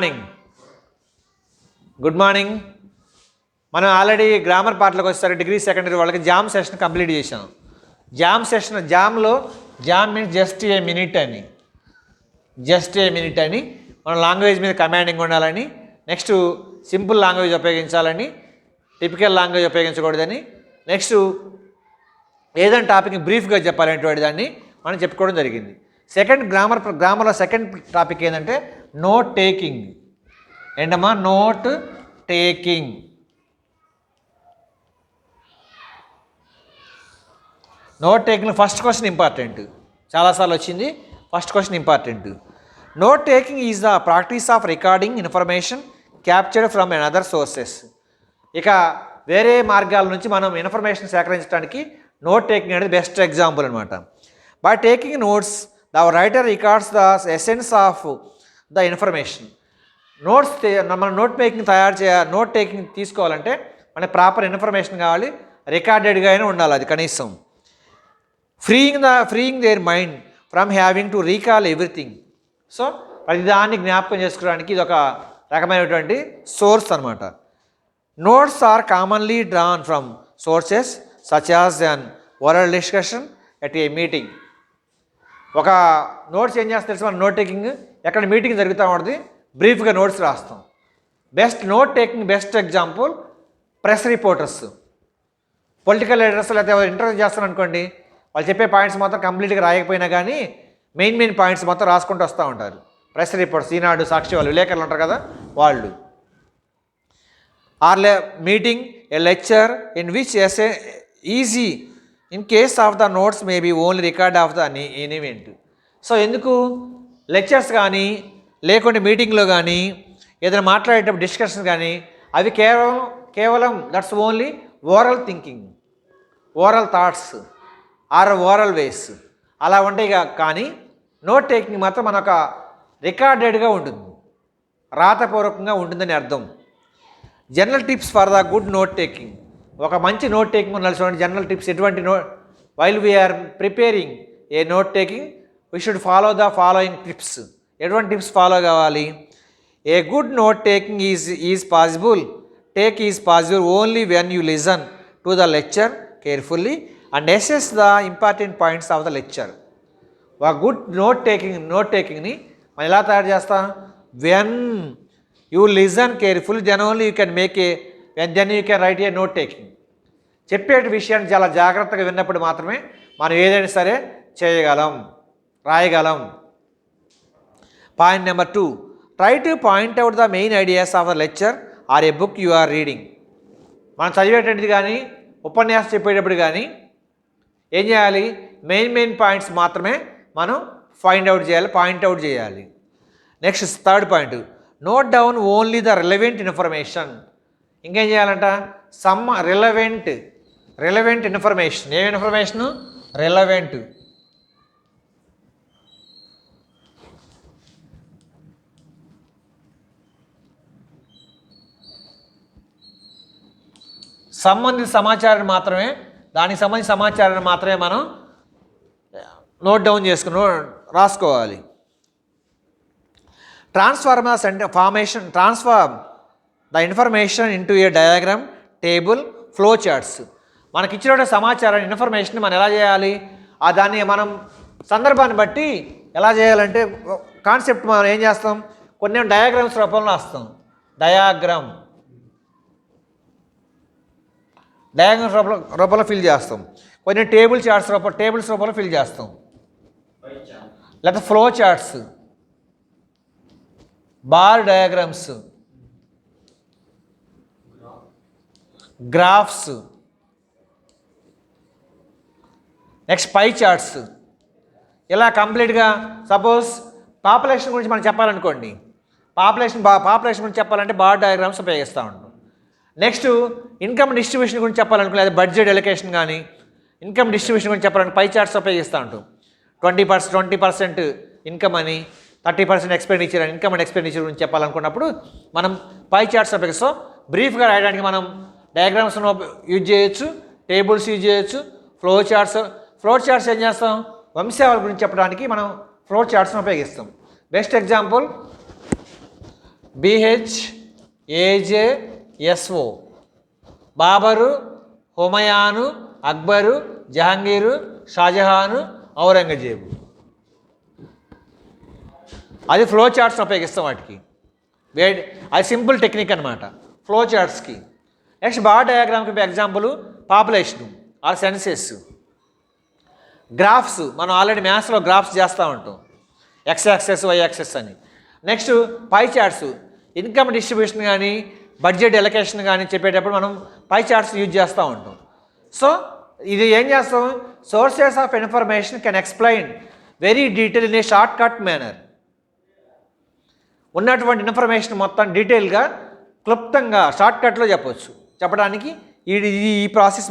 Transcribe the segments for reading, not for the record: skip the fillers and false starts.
Morning good morning. మనం already grammar పార్ట్లోకి వచ్చేసరి degree secondary వాళ్ళకి jam session complete చేసాం. Jam means just a minute అని మనం లాంగ్వేజ్ మీద కమాండింగ్ ఉండాలని, నెక్స్ట్ సింపుల్ లాంగ్వేజ్ ఉపయోగించాలని, టిపికల్ లాంగ్వేజ్ ఉపయోగించకూడదని, నెక్స్ట్ ఏదైనా టాపిక్ బ్రీఫ్గా చెప్పాలనేటువంటి దాన్ని మనం చెప్పుకోవడం జరిగింది. సెకండ్ గ్రామర్లో సెకండ్ టాపిక్ ఏంటంటే నోట్ టేకింగ్. ఏంటమ్మా? Note taking. Note taking first question important, చాలాసార్లు వచ్చింది. First question important. Note taking is the practice of recording information captured from another sources. ఇక వేరే మార్గాల నుంచి మనం ఇన్ఫర్మేషన్ సేకరించడానికి నోట్ టేకింగ్ అనేది బెస్ట్ ఎగ్జాంపుల్ అనమాట. By taking notes the writer records the essence of the information. మనం note taking తీసుకోవాలంటే మనకి ప్రాపర్ ఇన్ఫర్మేషన్ కావాలి, రికార్డెడ్గా అయినా ఉండాలి అది కనీసం. Freeing their mind from having to recall everything. So ప్రతిదాన్ని జ్ఞాపకం చేసుకోవడానికి ఇది ఒక రకమైనటువంటి సోర్స్ అనమాట. Notes are commonly drawn from sources such as an oral discussion at a meeting. ఒక నోట్స్ ఏం చేస్తే తెలుసు, మన నోట్ టేకింగ్ ఎక్కడ మీటింగ్ జరుగుతూ ఉంటుంది, బ్రీఫ్గా నోట్స్ రాస్తాం. Best example press reporters, political leaders, లేకపోతే ఇంటర్వ్యూ చేస్తాను అనుకోండి, వాళ్ళు చెప్పే పాయింట్స్ మొత్తం కంప్లీట్గా రాయకపోయినా కానీ మెయిన్ పాయింట్స్ మొత్తం రాసుకుంటూ వస్తూ ఉంటారు. ప్రెస్ రిపోర్ట్స్, ఈనాడు, సాక్షి వాళ్ళు, విలేకరులు ఉంటారు కదా వాళ్ళు. Or meeting a lecture in which essay easy in case of the notes may be only record of the an event. So ఎందుకు లెక్చర్స్ కానీ లేకుంటే మీటింగ్లో కానీ ఏదైనా మాట్లాడేటప్పుడు డిస్కషన్ కానీ అవి కేవలం that's only oral thinking, oral thoughts or oral ways అలా ఉంటాయి. కానీ నోట్ టేకింగ్ మాత్రం మనొక రికార్డెడ్గా ఉంటుంది, రాతపూర్వకంగా ఉంటుందని అర్థం. General tips for the good note taking. ఒక మంచి నోట్ టేకింగ్ ఉండాలి. చూడండి జనరల్ టిప్స్ ఎటువంటి while we are preparing a note taking we should follow the following tips. ఎటువంటి టిప్స్ ఫాలో కావాలి? A good note taking is possible only when you listen to the lecture carefully and assess the important points of the lecture. ఒక good note టేకింగ్ని మనం ఎలా తయారు చేస్తాం? When you listen careful then only you can write a note taking. చెప్పే విషయాన్ని చాలా జాగ్రత్తగా విన్నప్పుడు మాత్రమే మనం ఏదైనా సరే రాయగలం. Point number 2, try to point out the main ideas of the lecture or a book you are reading. మనం చదివేటది కానీ ఉపన్యాసం చెప్పేటప్పుడు కానీ ఏం చేయాలి? మెయిన్ పాయింట్స్ మాత్రమే మనం పాయింట్అవుట్ చేయాలి. Next third point, note down only the relevant information. ఇంకేం చేయాలంట? Relevant information. ఏం ఇన్ఫర్మేషను? రిలవెంట్. సంబంధిత సమాచారాన్ని మాత్రమే, దానికి సంబంధించిన సమాచారాన్ని మాత్రమే మనం నోట్ డౌన్ రాసుకోవాలి. Transform the information into A diagram, table, flow charts. మనకి ఇచ్చిన సమాచారాన్ని, ఇన్ఫర్మేషన్ మనం ఎలా చేయాలి? దాన్ని మనం సందర్భాన్ని బట్టి ఎలా చేయాలంటే కాన్సెప్ట్ మనం ఏం చేస్తాం? కొన్ని డయాగ్రామ్స్ రూపంలో రాస్తాం. డయాగ్రామ్స్ రూపంలో ఫిల్ చేస్తాం. కొన్ని టేబుల్స్ రూపంలో ఫిల్ చేస్తాం. లేకపోతే flow charts, bar diagrams, graphs, next pie charts. ఇలా కంప్లీట్గా సపోజ్ పాపులేషన్ గురించి మనం చెప్పాలనుకోండి, పాపులేషన్ గురించి చెప్పాలంటే బార్ డయాగ్రామ్స్ ఉపయోగిస్తూ ఉంటాం. నెక్స్ట్ ఇన్కమ్ డిస్ట్రిబ్యూషన్ గురించి చెప్పాలనుకో, లేదా బడ్జెట్ ఎలొకేషన్ కానీ ఇన్కమ్ డిస్ట్రిబ్యూషన్ గురించి చెప్పాలంటే పై చార్ట్స్ ఉపయోగిస్తూ ఉంటాం. 20% ఇన్కమ్ అని, 30% ఎక్స్పెండిచర్ అని, ఇన్కమ్ అండ్ ఎక్స్పెండిచర్ గురించి చెప్పాలనుకున్నప్పుడు మనం పై చార్ట్స్ ఉపయోగిస్తాం. బ్రీఫ్గా రాయడానికి మనం డయాగ్రామ్స్ యూజ్ చేయొచ్చు, టేబుల్స్ యూజ్ చేయొచ్చు, ఫ్లో చార్ట్స్ ఏం చేస్తాం? వంశావళి గురించి చెప్పడానికి మనం ఫ్లో చార్ట్స్ని ఉపయోగిస్తాం. Best example BHAJSO, Babur, Humayun, Akbar, Jahangir, Shahjahan, Aurangzeb. అది ఫ్లో చార్ట్స్ని ఉపయోగిస్తాం వాటికి. అది సింపుల్ టెక్నిక్ అనమాట ఫ్లో చార్ట్స్కి. నెక్స్ట్ బార్ డయాగ్రామ్కి example population or census. Graphs మనం ఆల్రెడీ మ్యాథ్స్లో గ్రాఫ్స్ చేస్తూ ఉంటాం, ఎక్స్ యాక్సెస్ వై యాక్సెస్ అని. Next pie charts, income distribution కానీ బడ్జెట్ ఎలకేషన్ కానీ చెప్పేటప్పుడు మనం పై చార్ట్స్ యూజ్ చేస్తూ ఉంటాం. సో ఇది ఏం చేస్తాం, sources of information can explain very detail in a short cut manner. ఉన్నటువంటి ఇన్ఫర్మేషన్ మొత్తం డీటెయిల్గా క్లుప్తంగా షార్ట్ కట్లో చెప్పడానికి ఈ ప్రాసెస్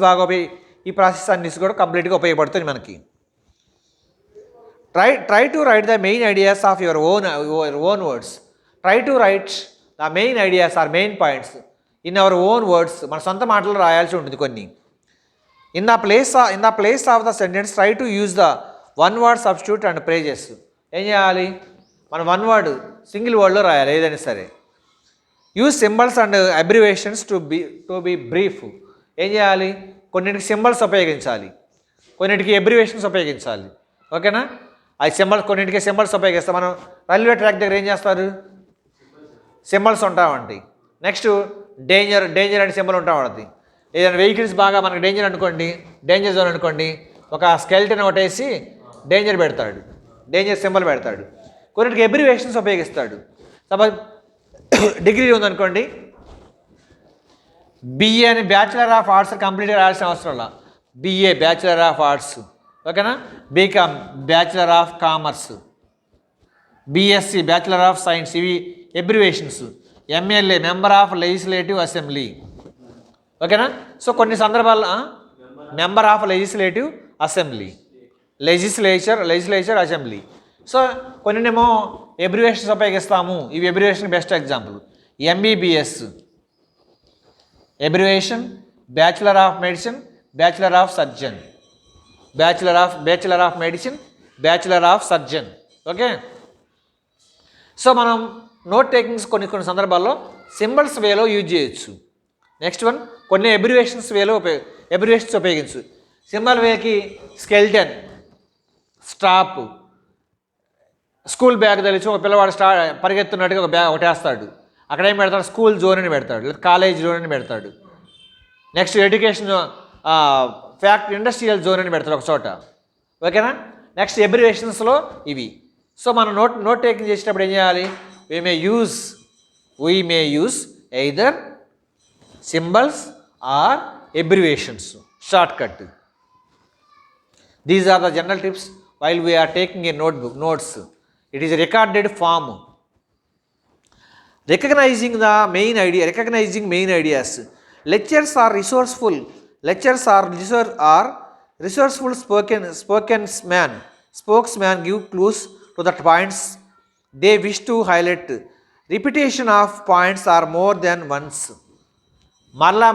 ఈ ప్రాసెస్ అన్ని కూడా కంప్లీట్గా ఉపయోగపడుతుంది మనకి. Try to write the main ideas of your own words. Try to write the main ideas or main points in our own words. మన సొంత మాటలు రాయాల్సి ఉంటుంది కొన్ని. In the place of the sentence try to use the one word substitute and phrases. ఏం చేయాలి, మనం one word single వర్డ్లో రాయాలి ఏదైనా సరే. Use symbols and abbreviations to be brief. ఏం చేయాలి, కొన్నిటికి సింబల్స్ ఉపయోగించాలి, కొన్నిటికి అబ్రివేషన్స్ ఉపయోగించాలి. ఓకేనా, కొన్నిటికి సింబల్స్ ఉపయోగిస్తాం. మనం రైల్వే ట్రాక్ దగ్గర ఏం చేస్తారు, సింబల్స్ ఉంటామండి. నెక్స్ట్ డేంజర్ అనే సింబల్ ఉంటా ఉంటుంది. ఏదైనా వెహికల్స్ బాగా మనకు డేంజర్ అనుకోండి, డేంజర్ జోన్ అనుకోండి, ఒక స్కెల్టన్ ఒకటేసి డేంజర్ పెడతాడు, డేంజర్ సింబల్ పెడతాడు. కొన్నిటికి అబ్రివేషన్స్ ఉపయోగిస్తాడు. సపోజ్ డిగ్రీ ఉందనుకోండి, BA అని బ్యాచిలర్ ఆఫ్ ఆర్ట్స్ కంప్లీట్గా రాయాల్సిన అవసరంలా, BA బ్యాచిలర్ ఆఫ్ ఆర్ట్స్. ఓకేనా, BCom bachelor of commerce, BSc bachelor of science. ఇవి abbreviations. MLA member of legislative assembly. ఓకేనా, సో కొన్ని సందర్భాల్లో member of legislative assembly, legislature assembly. So కొన్నినేమో అబ్రివేషన్స్ ఉపయోగిస్తాము. ఇవి abbreviation best example. MBBS abbreviation, bachelor of medicine, bachelor of surgeon, bachelor of medicine, bachelor of surgeon. Okay, so మనం note takings కొన్ని సందర్భాల్లో symbols వేలో use చేయొచ్చు. Next one, కొన్ని abbreviations ఉపయోగించు. సింబల్ వేకి స్కెల్టన్, స్టాప్, స్కూల్ బ్యాగ్ తెలిసి ఒక పిల్లవాడు పరిగెత్తున్నట్టుగా ఒక బ్యాగ్ ఒకటి వేస్తాడు, అక్కడ ఏం పెడతాడు, స్కూల్ జోన్ అని పెడతాడు, లేదా కాలేజ్ జోన్ అని పెడతాడు. నెక్స్ట్ ఎడ్యుకేషన్ ఇండస్ట్రియల్ జోన్ అని పెడతాడు ఒక చోట. ఓకేనా, నెక్స్ట్ అబ్రివేషన్స్లో ఇవి. సో మనం నోట్ టేకింగ్ చేసేటప్పుడు ఏం చేయాలి, we may use either symbols or abbreviations, short cut. These are the general tips while we are taking a notes. It is a recorded form. Recognizing main ideas. Lectures are resourceful. Resourceful spokesman give clues to the points they wish to highlight. Repetition of points are more than once. మరలా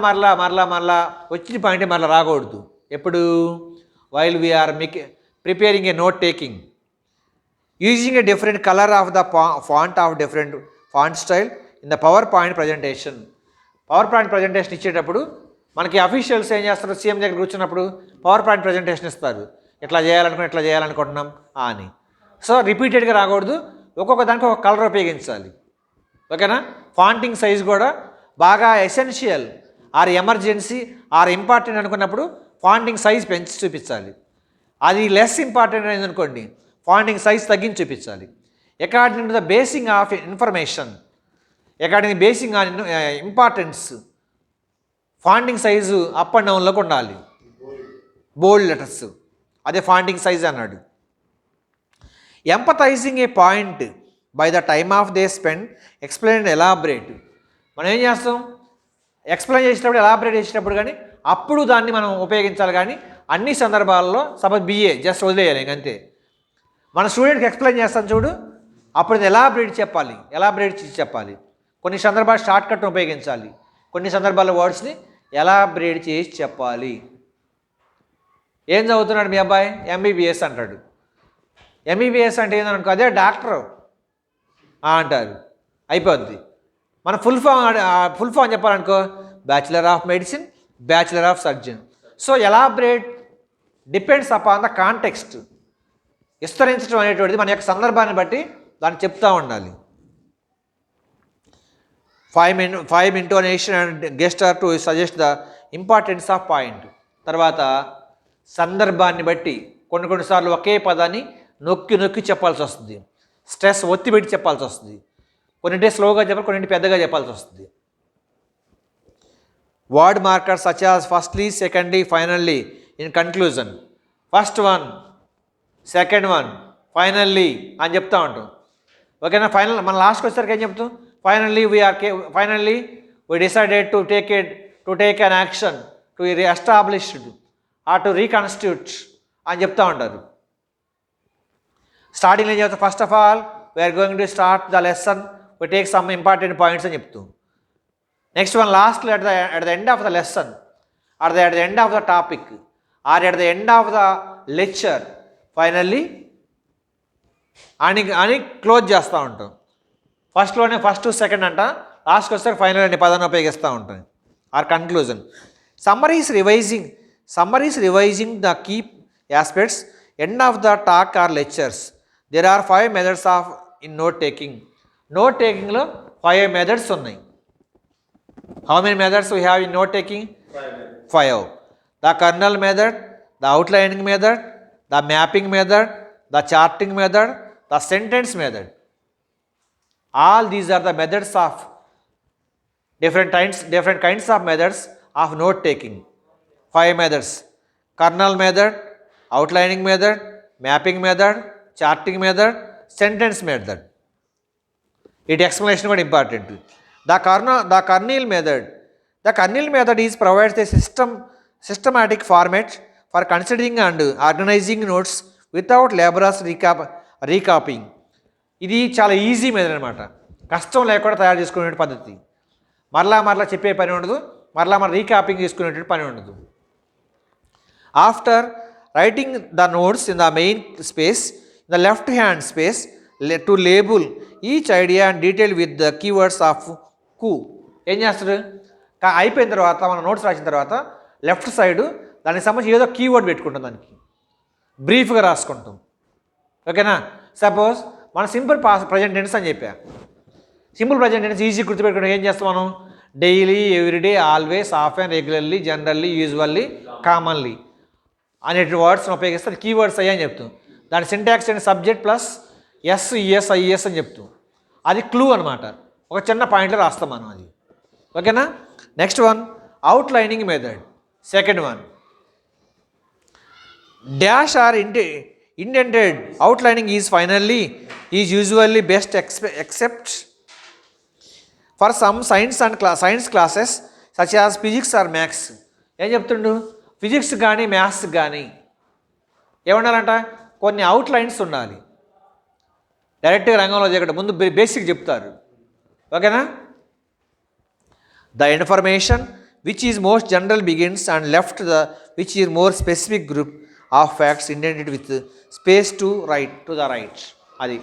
వచ్చిన point మరలా రాకూడదు. ఎప్పుడు, while we are preparing a note taking. Using a different color of the font of different font style in the PowerPoint presentation. PowerPoint presentation ఇచ్చేటప్పుడు మనకి officials ఏం చేస్తారు, CM దగ్గర కూర్చున్నప్పుడు PowerPoint presentation ఇస్తారు, ఇట్లా చేయాలనుకుంటున్నాం అని. సో రిపీటెడ్గా రాకూడదు, ఒక్కొక్క దానికి ఒక కలర్ ఉపయోగించాలి. ఓకేనా, ఫాంటింగ్ సైజ్ కూడా బాగా essential or emergency or important అనుకున్నప్పుడు ఫాంటింగ్ సైజ్ పెంచి చూపించాలి. అది లెస్ ఇంపార్టెంట్ అనేది అనుకోండి, ఫాంటింగ్ సైజ్ తగ్గించి చూపించాలి. According to the basing of information, according basing on importance, fonting size up and డౌన్లోకి ఉండాలి, బోల్డ్ లెటర్స్, అదే ఫాంటింగ్ సైజ్ అన్నాడు. Emphasising a point by the time of they spend explain and elaborate. మనం ఏం చేస్తాం, explain చేసేటప్పుడు elaborate చేసేటప్పుడు కానీ అప్పుడు దాన్ని మనం ఉపయోగించాలి. కానీ అన్ని సందర్భాల్లో సపోజ్ BA జస్ట్ వదిలేయాలి ఇంకంతే. మన స్టూడెంట్కి ఎక్స్ప్లెయిన్ చేస్తాను చూడు, అప్పుడు ఎలాబరేట్ చెప్పాలి. కొన్ని సందర్భాలు షార్ట్ కట్ను ఉపయోగించాలి, కొన్ని సందర్భాల్లో వర్డ్స్ని ఎలాబరేట్ చేసి చెప్పాలి. ఏం చదువుతున్నాడు మీ అబ్బాయి, MBBS అంటాడు. MBBS అంటే ఏందనుకో, అదే డాక్టర్ అంటారు, అయిపోద్ది. మన ఫుల్ ఫామ్ చెప్పాలనుకో bachelor of medicine, bachelor of surgeon. So elaborate depends upon the context. విస్తరించడం అనేటువంటిది మన యొక్క సందర్భాన్ని బట్టి దాన్ని చెప్తూ ఉండాలి. Five intonation and gesture to suggest the importance of point. తర్వాత సందర్భాన్ని బట్టి కొన్నిసార్లు ఒకే పదాన్ని నొక్కి చెప్పాల్సి వస్తుంది. స్ట్రెస్ ఒత్తి పెట్టి చెప్పాల్సి వస్తుంది. కొన్నింటి స్లోగా చెప్పాలి, కొన్నింటి పెద్దగా చెప్పాల్సి వస్తుంది. Word markers such as firstly, secondly, finally, in conclusion. First one, second one, finally అని చెప్తూ ఉంటాం. ఓకేనా? ఫైనల్ మన లాస్ట్కి వచ్చేసరికి ఏం చెప్తాం? Finally we decided to take an action to established or to reconstitute అని చెప్తూ ఉంటారు. స్టార్టింగ్లో ఏం చెప్తాం? First of all we are going to start the lesson, we take some important points అని చెప్తాం. నెక్స్ట్ వన్ లాస్ట్లో at the end of the lesson or at the end of the topic or at the end of the lecture finally అని close చేస్తూ ఉంటాం. ఫస్ట్లోనే first second అంట, లాస్ట్కి వస్తే final అనే పదాన్ని ఉపయోగిస్తూ ఉంటాం. Or conclusion. Summaries revising the key aspects end of the talk or lectures. There are 5 methods of in note taking. Note టేకింగ్లో 5 మెథడ్స్ ఉన్నాయి. How many methods we have in note taking? 5. The Cornell method, the outlining method, the mapping method, the charting method, the sentence method. All these are the methods of different kinds of methods of note taking. 5 methods: kernel method, outlining method, mapping method, charting method, sentence method. It explanation is important. The kernel method is provides a systematic format for considering and organizing notes without laborious recopying. ఇది చాలా easy method అనమాట. కష్టం లేకుండా తయారు చేసుకునే పద్ధతి. మరలా చెప్పే పని ఉండదు, మరలా రీకాపింగ్ చేసుకునే పని ఉండదు. After writing the notes in the main space, in the left hand space to label each idea and detail with the keywords of కు. ఏం చేస్తారు? అయిపోయిన తర్వాత మన నోట్స్ రాసిన తర్వాత లెఫ్ట్ సైడు దానికి సంబంధించి ఏదో కీవర్డ్ పెట్టుకుంటాం, దానికి బ్రీఫ్గా రాసుకుంటాం. ఓకేనా? సపోజ్ మన సింపుల్ ప్రజెంట్ టెన్స్ అని చెప్పా. సింపుల్ ప్రజెంట్ టెన్స్ ఈజీ గుర్తుపెట్టుకుంటాం. ఏం చేస్తాం మనం? Daily, everyday, always, often, regularly, generally, usually, commonly అనేటి వర్డ్స్ని ఉపయోగిస్తే అది కీవర్డ్స్ అయ్యా అని చెప్తాం. దాని సింటాక్స్ అంటే సబ్జెక్ట్ ప్లస్ ఎస్ ఐఎస్ అని చెప్తాం. అది క్లూ అనమాట. ఒక చిన్న పాయింట్లో రాస్తాం మనం అది. ఓకేనా? Next one outlining method. Second one dash or indented outlining is usually best except for some science classes such as physics or maths. ఏం చెప్తుండు? ఫిజిక్స్ కానీ మ్యాథ్స్ కానీ ఏమన్నారంట? కొన్ని అవుట్లైన్స్ ఉండాలి. డైరెక్ట్గా రంగంలో చేయకుండా ముందు బేసిక్ చెప్తారు. ఓకేనా? The information which is most general begins and left which is more specific group of facts indented with space to the right. అది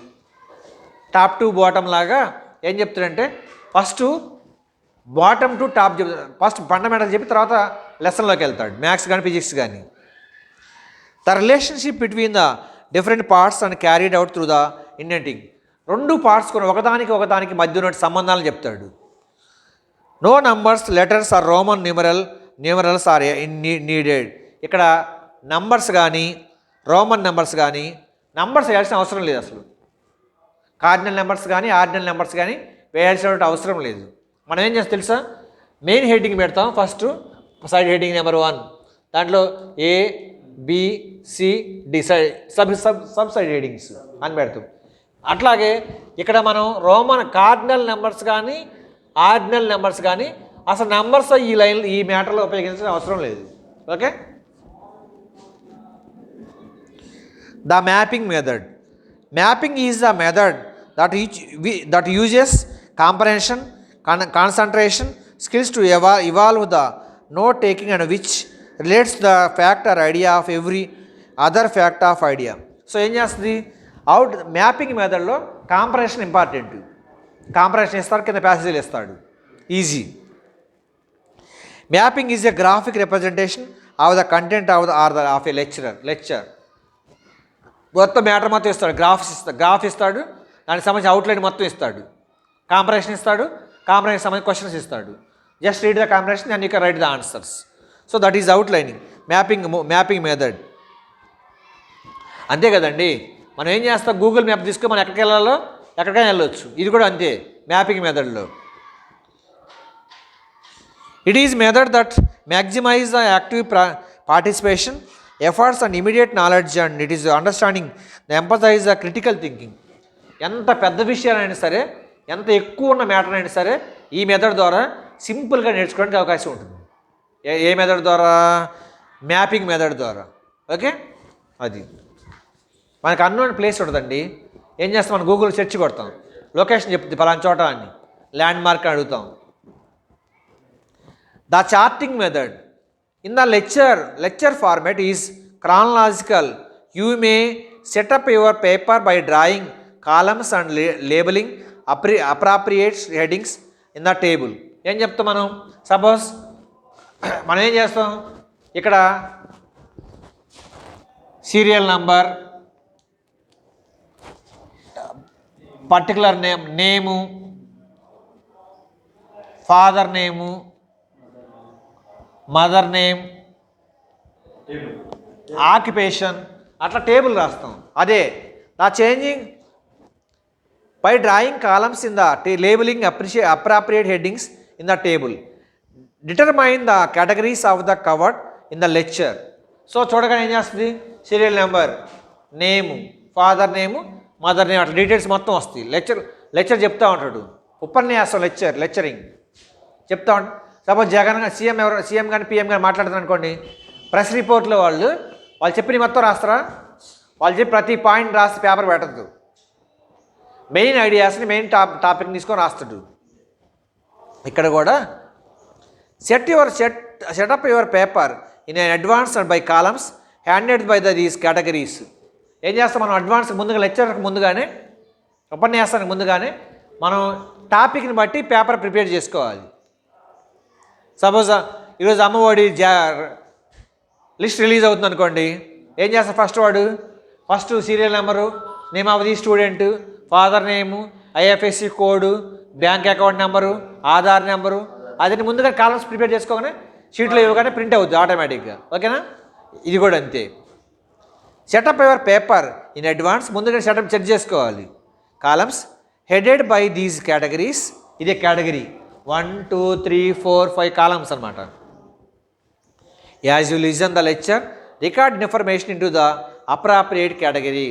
టాప్ టు బాటమ్ లాగా ఏం చెప్తారంటే ఫస్ట్ బాటమ్ టు టాప్ చెప్తాడు. ఫస్ట్ ఫండమెంటల్ చెప్పి తర్వాత లెసన్లోకి వెళ్తాడు, maths కానీ ఫిజిక్స్ కానీ. The relationship between the different parts and carried out through the indenting. 2 parts కూడా ఒకదానికి మధ్య ఉన్న సంబంధాలను చెప్తాడు. No numbers, letters or Roman numerals are needed. ఇక్కడ నంబర్స్ కానీ రోమన్ నెంబర్స్ కానీ నంబర్స్ వేయాల్సిన అవసరం లేదు. అసలు కార్డినల్ నెంబర్స్ కానీ ఆర్డినల్ నెంబర్స్ కానీ వేయాల్సిన అవసరం లేదు. మనం ఏం చేస్తాం తెలుసా? మెయిన్ హెడ్డింగ్ పెడతాం. ఫస్ట్ సైడ్ హెడ్డింగ్ నెంబర్ 1, దాంట్లో A B C D sub side headings అని పెడతాం. అట్లాగే ఇక్కడ మనం రోమన్ కార్డినల్ నెంబర్స్ కానీ ఆర్డినల్ నెంబర్స్ కానీ అసలు నెంబర్స్ ఈ మ్యాటర్లో ఉపయోగించాల్సిన అవసరం లేదు. Okay? The mapping method. Mapping is the method that uses comprehension, concentration skills to evolve the note taking and which relates the fact or idea of every other fact of idea. So ఏం చేస్తుంది? Mapping మెథడ్లో comprehension important. Comprehension ఇస్తాడు, కింద ప్యాసేజీలు ఇస్తాడు. Easy. Mapping is a graphic representation of the content of a lecture. మొత్తం matter మొత్తం ఇస్తాడు, graph ఇస్తాడు, దానికి సంబంధించి అవుట్లైన్ మొత్తం ఇస్తాడు, కాంప్రహెన్షన్ ఇస్తాడు, కాంప్రహెన్షన్ సంబంధించి క్వశ్చన్స్ ఇస్తాడు. Just read the comprehension and you can right the answers. So that is outlining, mapping method. అంతే కదండి. మనం ఏం చేస్తాం, గూగుల్ మ్యాప్ తీసుకొని మనం ఎక్కడికి వెళ్ళాలో ఎక్కడికైనా వెళ్ళొచ్చు. ఇది కూడా అంతే, మ్యాపింగ్ మెథడ్లో. It is method that maximize the active participation, efforts and immediate knowledge and it is understanding the empathize the critical thinking. ఎంత పెద్ద విషయాలైనా సరే, ఎంత ఎక్కువ ఉన్న మ్యాటర్ అయినా సరే ఈ మెథడ్ ద్వారా సింపుల్గా నేర్చుకోవడానికి అవకాశం ఉంటుంది. ఏ మెథడ్ ద్వారా? మ్యాపింగ్ మెథడ్ ద్వారా. ఓకే, అది మనకు అన్నోన్ ప్లేస్ ఉంటుందండి. ఏం చేస్తాం, మనం గూగుల్ సెర్చ్ కొడతాం, లొకేషన్ చెప్తుంది పలానా చోట అని, ల్యాండ్ మార్క్ అని అడుగుతాం. The charting method in the lecture format is chronological. You may set up your paper by drawing columns and labeling appropriate headings in the table. ఏం చెప్తాం మనం? సపోజ్ మనం ఏం చేస్తాం, ఇక్కడ serial number, particular name, father name, mother name, occupation, అట్లా table రాస్తాం. అదే నా changing by drawing columns in the labelling appropriate headings in the table, determine the categories of the covered in the lecture. So చూడగానే ఏం చేస్తుంది, serial number, name, father name, mother name, అట్లా details మొత్తం వస్తాయి. Lecture చెప్తా ఉంటాడు, ఉపన్యాసం, lecturing చెప్తా ఉంటాడు. సపోజ్ జగన్ సీఎం కానీ పిఎం కానీ మాట్లాడుతారు అనుకోండి, ప్రెస్ రిపోర్ట్లో వాళ్ళు చెప్పిన మొత్తం రాస్తారా? వాళ్ళు చెప్పి ప్రతి పాయింట్ రాసి పేపర్ పెట్టద్దు, మెయిన్ ఐడియాస్ని మెయిన్ టాపిక్ తీసుకొని రాస్తాడు. ఇక్కడ కూడా setup your paper in advance and by columns handed by these categories. ఏం చేస్తాం మనం, అడ్వాన్స్ ముందుగా లెక్చర్కి ముందుగానే, ఉపన్యాసానికి ముందుగానే మనం టాపిక్ని బట్టి పేపర్ ప్రిపేర్ చేసుకోవాలి. సపోజ్ ఈరోజు అమ్మఒడి లిస్ట్ రిలీజ్ అవుతుంది అనుకోండి, ఏం చేస్తారు, first serial number, name of the student, father name, IFSC code, bank account number, Aadhaar number, అదే ముందుగా కాలమ్స్ ప్రిపేర్ చేసుకోగానే షీట్లో ఇవ్వగానే ప్రింట్ అవుతుంది ఆటోమేటిక్గా. ఓకేనా? ఇది కూడా అంతే. Set up your paper in advance, ముందుగా సెట్ చేసుకోవాలి. Columns headed by these categories, ఇదే కేటగిరీ 1 2 3 4 5 కాలమ్స్ అనమాట. As you listen the lecture record information in to the appropriate category.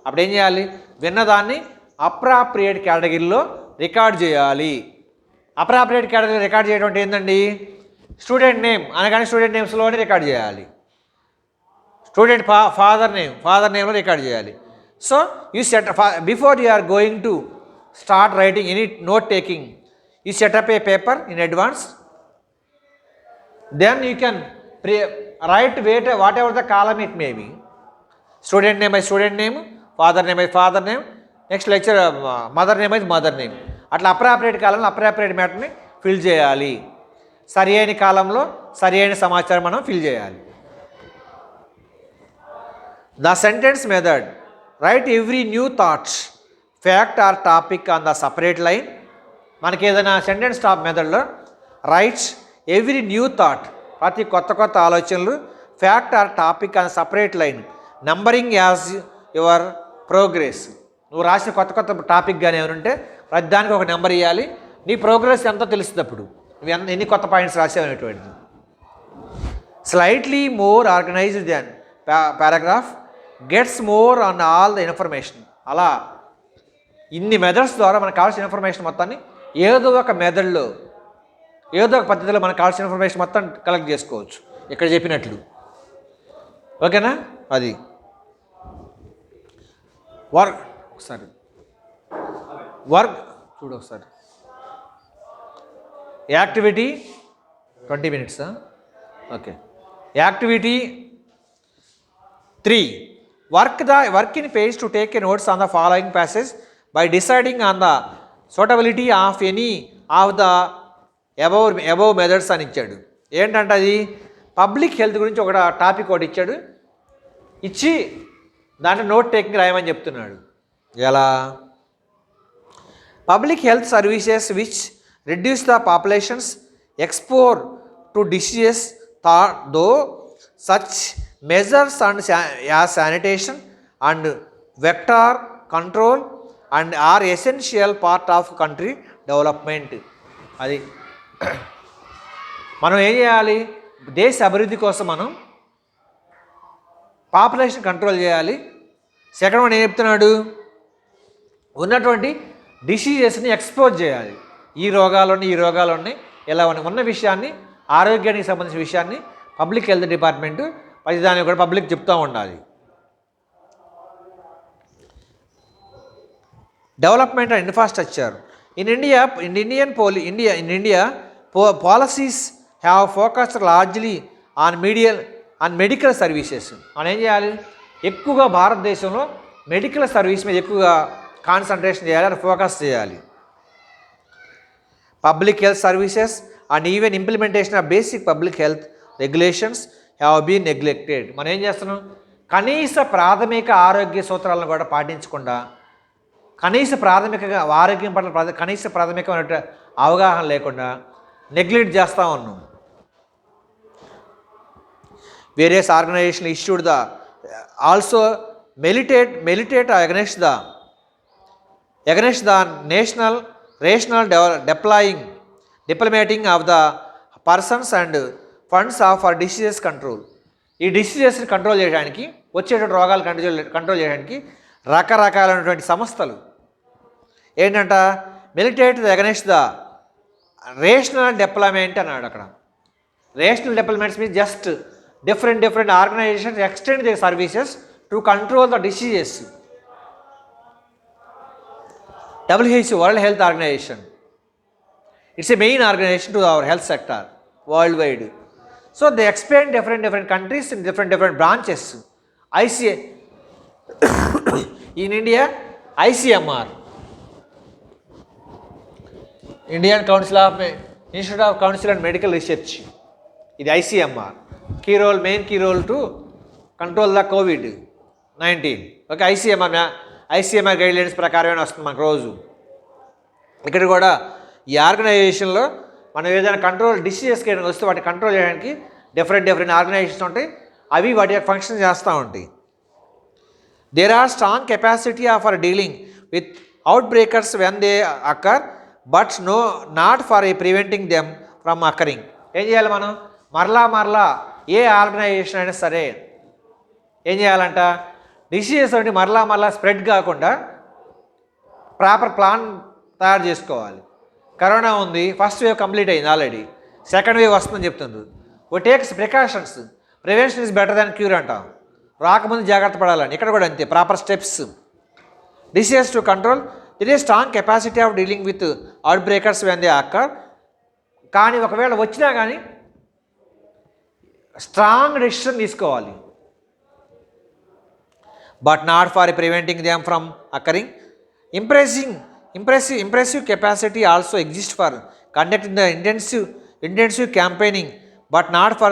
అప్పుడు ఏం చేయాలి, విన్నదాన్ని అప్రాప్రియేట్ కేటగిరీలో రికార్డ్ చేయాలి. అప్రాప్రియేట్ కేటగిరీ రికార్డ్ చేయడం అంటే ఏంటండి, స్టూడెంట్ నేమ్ అనగానే స్టూడెంట్ నేమ్స్లోనే రికార్డ్ చేయాలి. స్టూడెంట్ ఫాదర్ నేమ్లో రికార్డ్ చేయాలి. So you set before you are going to start writing any note taking, you set up a paper in advance, then you can write whatever the column it may be, student name by student name, father name by father name, next lecture mother name by mother name, అట్లా appropriate కాలంలో appropriate మ్యాటర్ని fill చేయాలి. సరి అయిన కాలంలో సరి అయిన సమాచారం మనం ఫిల్ చేయాలి. The sentence method right every new thoughts, fact our topic on the separate line. మనకి ఏదైనా సెంటెన్స్ టాప్ మెథడ్లో రైట్స్ ఎవ్రీ న్యూ థాట్, ప్రతి కొత్త ఆలోచనలు, fact our topic on separate line, numbering as your progress. నువ్వు రాసిన కొత్త టాపిక్ కానీ ఏమైనా ఉంటే ప్రతి దానికి ఒక నెంబర్ ఇవ్వాలి. నీ ప్రోగ్రెస్ ఎంతో తెలుస్తుంది అప్పుడు, నువ్వు ఎన్ని కొత్త పాయింట్స్ రాసావు అనేటువంటిది. Slightly more organised than paragraph gets more on all the information. అలా ఇన్ని మెథడ్స్ ద్వారా మనకు కావాల్సిన ఇన్ఫర్మేషన్ మొత్తాన్ని ఏదో ఒక మెథడ్లో, ఏదో ఒక పద్ధతిలో మనకు కావాల్సిన ఇన్ఫర్మేషన్ మొత్తం కలెక్ట్ చేసుకోవచ్చు ఇక్కడ చెప్పినట్లు. ఓకేనా? అది వర్క్ చూడు ఒకసారి. Activity 20 minutes. Okay. Activity 3, work in page to take a notes on the following passage by deciding on the suitability of any of the above methods అని ఇచ్చాడు. ఏంటంటే అది పబ్లిక్ హెల్త్ గురించి ఒక టాపిక్ ఒకటి ఇచ్చాడు, ఇచ్చి దాంట్లో నోట్ టేకింగ్ రాయమని చెప్తున్నాడు. ఎలా? Public health services which reduce the populations exposure to diseases though such measures and sanitation and vector control and are essential part of country development. అది మనం ఏం చేయాలి? దేశ అభివృద్ధి కోసం మనం పాపులేషన్ కంట్రోల్ చేయాలి. సెకండ్ వన్ ఏం చెప్తున్నాడు? ఉన్నటువంటి డిసీజెస్ని ఎక్స్పోజ్ చేయాలి. ఈ రోగాలు ఉన్నాయి ఇలా ఉన్న విషయాన్ని, ఆరోగ్యానికి సంబంధించిన విషయాన్ని పబ్లిక్ హెల్త్ డిపార్ట్మెంటు ప్రతిదాన్ని కూడా పబ్లిక్ చెప్తూ ఉండాలి. Development and infrastructure in India policies have focused largely on medical services. మనం ఏం చేయాలి? ఎక్కువగా భారతదేశంలో మెడికల్ సర్వీస్ మీద ఎక్కువగా కాన్సన్ట్రేషన్ చేయాలి, అది ఫోకస్ చేయాలి. Public health services and even implementation of basic public health regulations have been neglected. మనం ఏం చేస్తున్నాం? కనీస ప్రాథమిక ఆరోగ్య సూత్రాలను కూడా పాటించకుండా, కనీస ప్రాథమికంగా ఆరోగ్యం పట్ల కనీస ప్రాథమికమైన అవగాహన లేకుండా నెగ్లెక్ట్ చేస్తూ ఉన్నాం. Various organisation issued the also militate against the national rational diplomating of the persons and funds for diseases control. ఈ డిసీజెస్ని కంట్రోల్ చేయడానికి, వచ్చేటువంటి రోగాలు కంట్రోల్ చేయడానికి రకరకాలైనటువంటి సంస్థలు ఏంటంట? మిలిటేట్ అగెన్స్ట్ ద రేషనల్ డెవలప్మెంట్ అన్నాడు. అక్కడ rational developments means just different organizations extend their services to control the diseases. WHO, World Health Organization, it's a main organization to our health sector worldwide. So they expand different countries in different branches. In India, ICMR, Indian Institute of Council and Medical Research, ఇది ICMR. main key role to control the COVID-19. Okay, ICMR guidelines ప్రకారమే వస్తుంది మనకు రోజు. ఇక్కడ కూడా ఈ ఆర్గనైజేషన్లో మనం ఏదైనా డిసీజెస్కి ఏదైనా వస్తే వాటిని కంట్రోల్ చేయడానికి డిఫరెంట్ ఆర్గనైజేషన్స్ ఉంటాయి, అవి వాటి యొక్క ఫంక్షన్ చేస్తూ ఉంటాయి. There are strong capacity for dealing with out breakers when they occur but not for preventing them from occurring. ఏం చేయాలి మనం? మరలా ఏ ఆర్గనైజేషన్ అయినా సరే ఏం చేయాలంట? డిసీజెస్ అంటే మరలా స్ప్రెడ్ కాకుండా ప్రాపర్ ప్లాన్ తయారు చేసుకోవాలి. కరోనా ఉంది, ఫస్ట్ వేవ్ కంప్లీట్ అయింది, ఆల్రెడీ సెకండ్ వేవ్ వస్తుందని చెప్తున్నారు. ఓ takes precautions, prevention is better than cure అంటాం. రాకముందు జాగ్రత్త పడాలని. ఇక్కడ కూడా అంతే, proper steps. Diseases to control there is strong capacity of dealing with out breakers when they occur. కానీ ఒకవేళ వచ్చినా కానీ స్ట్రాంగ్ డెసిషన్ తీసుకోవాలి. But not for preventing them from occurring. impressive capacity also exists for conducting the intensive campaigning, but not for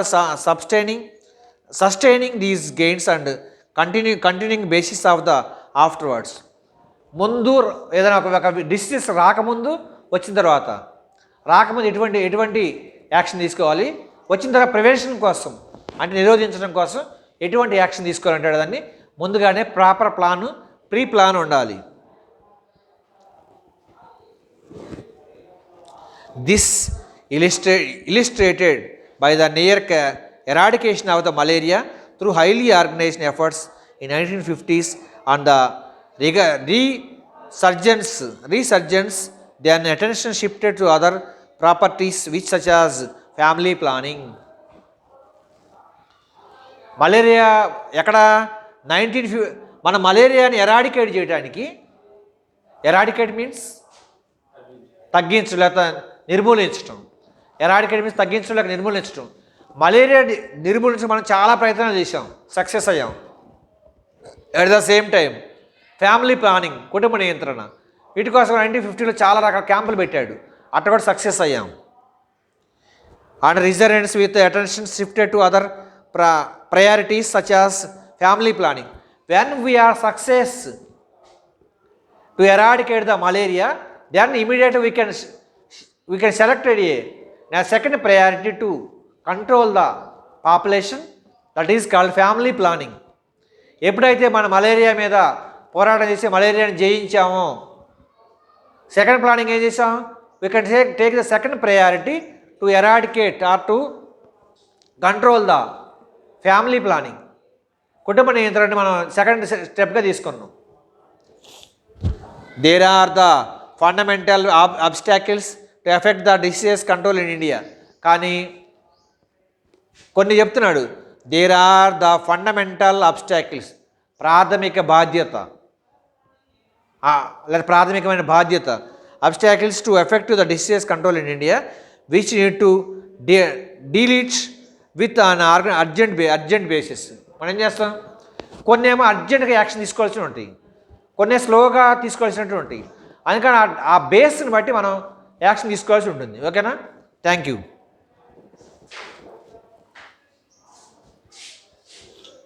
sustaining these gains and continuing basis of the afterwards. ముందు ఏదైనా ఒక diseases రాకముందు, వచ్చిన తర్వాత రాకముందు ఎటువంటి action తీసుకోవాలి, వచ్చిన తర్వాత ప్రివెన్షన్ కోసం అంటే నిరోధించడం కోసం ఎటువంటి యాక్షన్ తీసుకోవాలంటే దాన్ని ముందుగానే ప్రాపర్ ప్రీ ప్లాన్ ఉండాలి. This illustrated by the near eradication of the malaria through highly organized efforts in 1950s and the resurgence, then attention shifted to other properties which such as family planning. Malaria ఎక్కడ మన మలేరియాని eradicate చేయడానికి, eradicate means తగ్గించడం లేదా నిర్మూలించడం. Eradicate means తగ్గించడం లేక నిర్మూలించడం. Malaria నిర్మూలించడం మనం చాలా ప్రయత్నాలు చేసాం, సక్సెస్ అయ్యాం. At the same time family planning, కుటుంబ నియంత్రణ, వీటి కోసం 1950లో చాలా రకాల క్యాంపులు పెట్టాడు, అట్ట కూడా సక్సెస్ అయ్యాం. And resurgence with attention shifted to other priorities such as family planning. When we are success to eradicate the malaria, then immediately we can select a second priority to control the population, that is called family planning. ఎప్పుడైతే మన malaria మీద పోరాటం చేసి మలేరియాని జయించామో, second planning ఏం చేసాం, we can take the second priority to eradicate or to control the family planning, కుటుంబ నియంత్రణని మనం సెకండ్ స్టెప్గా తీసుకున్నాం. There are the fundamental obstacles to effect the diseases control in India. కానీ కొన్ని చెప్తున్నాడు, there are the fundamental obstacles, ప్రాథమిక బాధ్యత లేదా ప్రాథమికమైన బాధ్యత, obstacles to effect the diseases control in India which need to delete with an urgent basis. మనం ఏం చేస్తాం, కొన్ని ఏమో అర్జెంట్గా యాక్షన్ తీసుకోవాల్సి ఉంటాయి, కొన్ని స్లోగా తీసుకోవాల్సినట్టు ఉంటాయి. అందుకని ఆ బేస్ని బట్టి మనం యాక్షన్ తీసుకోవాల్సి ఉంటుంది. ఓకేనా? Thank you.